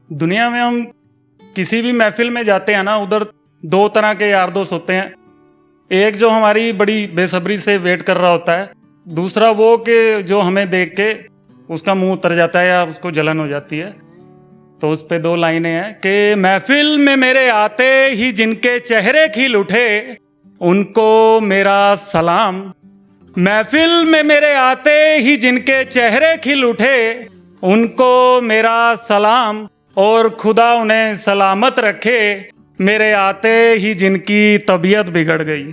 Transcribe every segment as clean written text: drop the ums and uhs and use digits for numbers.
दुनिया में हम किसी भी महफिल में जाते हैं ना, उधर दो तरह के यार दोस्त होते हैं। एक जो हमारी बड़ी बेसब्री से वेट कर रहा होता है, दूसरा वो कि जो हमें देख के उसका मुंह उतर जाता है या उसको जलन हो जाती है। तो उस पे दो लाइनें हैं कि महफिल में मेरे आते ही जिनके चेहरे खिल उठे उनको मेरा सलाम। महफिल में मेरे आते ही जिनके चेहरे खिल उठे उनको मेरा सलाम, और खुदा उन्हें सलामत रखे मेरे आते ही जिनकी तबीयत बिगड़ गई।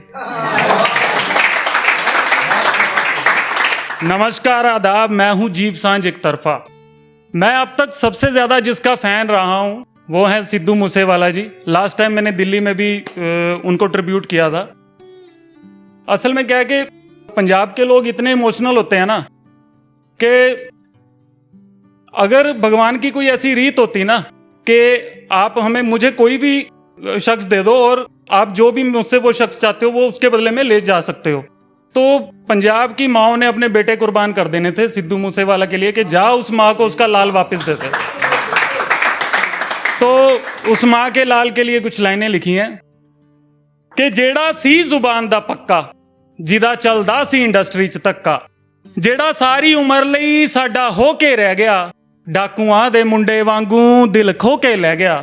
नमस्कार, आदाब, मैं हूं जीव सांझ एक तरफा। मैं अब तक सबसे ज़्यादा जिसका फ़ैन रहा हूं वो है सिद्धू मूसेवाला जी। लास्ट टाइम मैंने दिल्ली में भी उनको ट्रिब्यूट किया था। असल में क्या है कि पंजाब के लोग इतने इमोशनल होते हैं ना कि अगर भगवान की कोई ऐसी रीत होती ना कि आप मुझे कोई भी शख्स दे दो और आप जो भी मुझसे वो शख्स चाहते हो वो उसके बदले में ले जा सकते हो, तो पंजाब की माओ ने अपने बेटे कुर्बान कर देने थे सिद्धू मूसेवाला के लिए कि जा उस माँ को उसका लाल वापस दे दे। तो उस माँ के लाल के लिए कुछ लाइनें लिखी हैं कि जेड़ा सी जुबान दा पक्का जिदा चलदा सी इंडस्ट्री च धक्का, जेड़ा सारी उम्र लई साडा हो के रह गया डाकुआं दे मुंडे वांगू दिल खो के लै गया,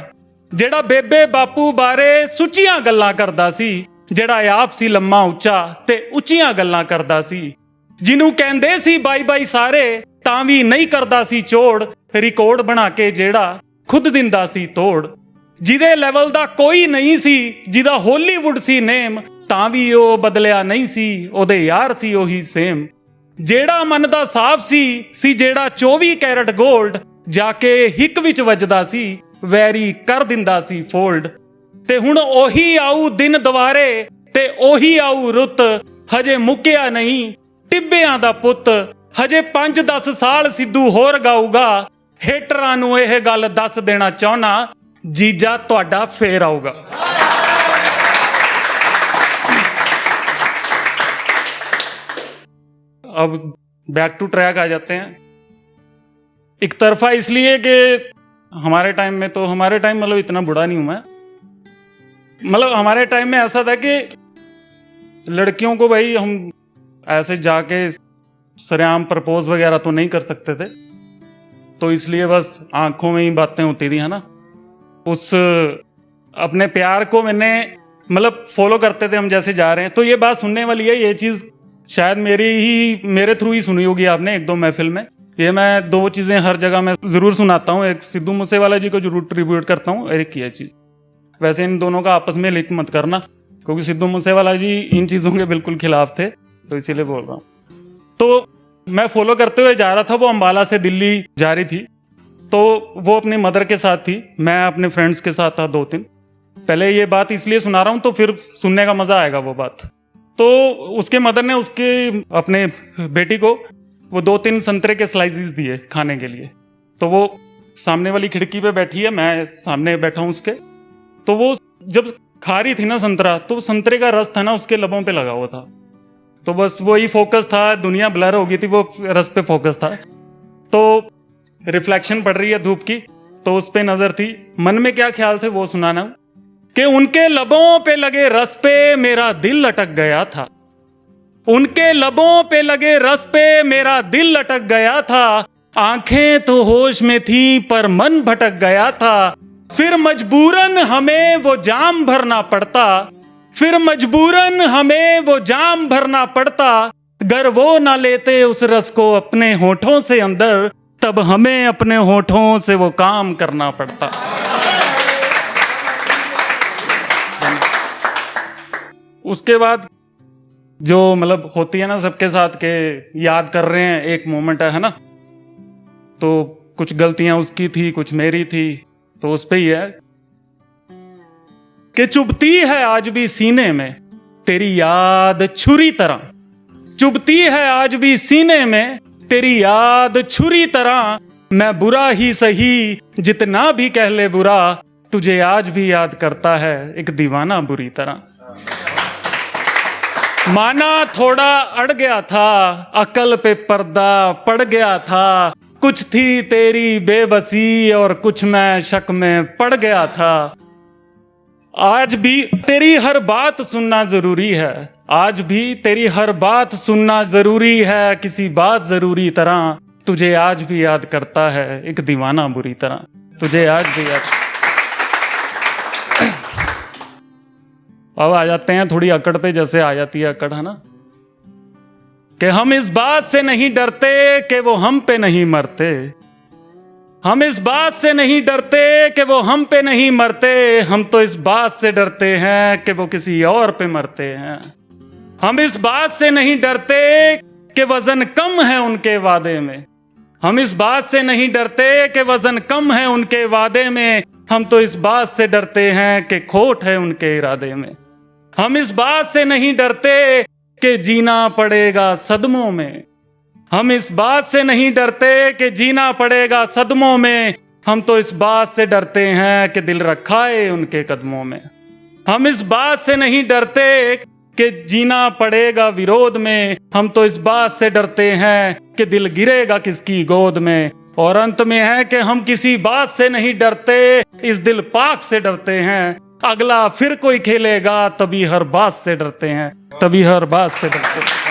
जेड़ा बेबे बापू बारे सुच्चियां गल्लां करदा सी, जेड़ा आप सी लम्मा उच्चा ते उच्चियां गल्लां करदा सी, जिन्नू कहंदे सी बाई बाई सारे तां भी नहीं करदा सी चोड़, रिकॉर्ड बना के जेड़ा खुद दिंदा सी तोड़, जिदे लेवल दा कोई नहीं सी, जिदा हॉलीवुड सी नेम तां भी ओ बदलिया नहीं सी, ओदे यार सी ओही सेम, जेड़ा मन दा साफ सी जेड़ा 24 कैरेट गोल्ड जाके हिक विच वजदा सी, वैरी कर दिंदा सी फोल्ड, ते हुण ओही आऊ दिन दवारे ते ओही आऊ रुत, हजे मुक्या नहीं टिब्बियां दा पुत, हजे 5-10 साल सिद्धू होर गाऊगा, हेटरां नूं इह गल दस देना चाहना जीजा तुहाडा फेर आऊगा। अब बैक टू ट्रैक आ जाते हैं। एक तरफा इसलिए कि हमारे टाइम मतलब इतना बुरा नहीं हूं मैं, मतलब हमारे टाइम में ऐसा था कि लड़कियों को भाई हम ऐसे जाके सरेआम प्रपोज वगैरह तो नहीं कर सकते थे, तो इसलिए बस आंखों में ही बातें होती थी, है ना। उस अपने प्यार को मैंने मतलब फॉलो करते थे हम जैसे जा रहे हैं। तो ये बात सुनने वाली है, ये चीज़ शायद मेरे थ्रू ही सुनी होगी आपने एक दो महफिल में। ये मैं दो चीज़ें हर जगह में ज़रूर सुनाता हूँ, एक सिद्धू मूसेवाला जी को जरूर ट्रिब्यूट करता हूँ, और एक ये चीज़। वैसे इन दोनों का आपस में लिंक मत करना, क्योंकि सिद्धू मूसेवाला जी इन चीज़ों के बिल्कुल खिलाफ थे, तो इसीलिए बोल रहा हूँ। तो मैं फॉलो करते हुए जा रहा था, वो अम्बाला से दिल्ली जा रही थी, तो वो अपनी मदर के साथ थी, मैं अपने फ्रेंड्स के साथ था 2-3। पहले ये बात इसलिए सुना रहा हूँ तो फिर सुनने का मज़ा आएगा वो बात। तो उसके मदर ने उसके अपने बेटी को वो 2-3 संतरे के स्लाइसेस दिए खाने के लिए। तो वो सामने वाली खिड़की पे बैठी है, मैं सामने बैठा हूँ उसके। तो वो जब खा रही थी ना संतरा, तो संतरे का रस था ना उसके लबों पे लगा हुआ था, तो बस वही फोकस था, दुनिया ब्लर हो गई थी, वो रस पे फोकस था। तो रिफ्लेक्शन पड़ रही है धूप की, तो उस पे नजर थी। मन में क्या ख्याल थे वो सुनाना कि उनके लबों पे लगे रस पे मेरा दिल लटक गया था, उनके लबों पे लगे रस पे मेरा दिल लटक गया था, आंखें तो होश में थी पर मन भटक गया था, फिर मजबूरन हमें वो जाम भरना पड़ता, फिर मजबूरन हमें वो जाम भरना पड़ता, गर वो ना लेते उस रस को अपने होठों से अंदर, तब हमें अपने होठों से वो काम करना पड़ता। उसके बाद जो मतलब होती है ना सबके साथ के याद कर रहे हैं एक मोमेंट है ना, तो कुछ गलतियां उसकी थी कुछ मेरी थी, तो उस पे ही है कि चुभती है आज भी सीने में तेरी याद छुरी तरह, चुभती है आज भी सीने में तेरी याद छुरी तरह, मैं बुरा ही सही जितना भी कह ले बुरा, तुझे आज भी याद करता है एक दीवाना बुरी तरह। माना थोड़ा अड़ गया था, अकल पे पर्दा पड़ गया था, कुछ थी तेरी बेबसी और कुछ मैं शक में पड़ गया था। आज भी तेरी हर बात सुनना जरूरी है, आज भी तेरी हर बात सुनना जरूरी है। किसी बात जरूरी तरह तुझे आज भी याद करता है एक दीवाना बुरी तरह, तुझे आज भी याद। अब आ जाते हैं थोड़ी अकड़ पे, जैसे आ जाती है अकड़, है ना, कि हम इस बात से नहीं डरते कि वो हम पे नहीं मरते। हम इस बात से नहीं डरते कि वो हम पे नहीं मरते, हम तो इस बात से डरते हैं कि वो किसी और पे मरते हैं। हम इस बात से नहीं डरते कि वजन कम है उनके वादे में, हम इस बात से नहीं डरते कि वजन कम है उनके वादे में, हम तो इस बात से डरते हैं कि खोट है उनके इरादे में। हम इस बात से नहीं डरते कि जीना पड़ेगा सदमों में, हम इस बात से नहीं डरते कि जीना पड़ेगा सदमों में, हम तो इस बात से डरते हैं कि दिल रखा है उनके कदमों में। हम इस बात से नहीं डरते कि जीना पड़ेगा विरोध में, हम तो इस बात से डरते हैं कि दिल गिरेगा किसकी गोद में। और अंत में है कि हम किसी बात से नहीं डरते, इस दिल पाक से डरते हैं। अगला फिर कोई खेलेगा तभी हर बात से डरते हैं, तभी हर बात से डरते हैं।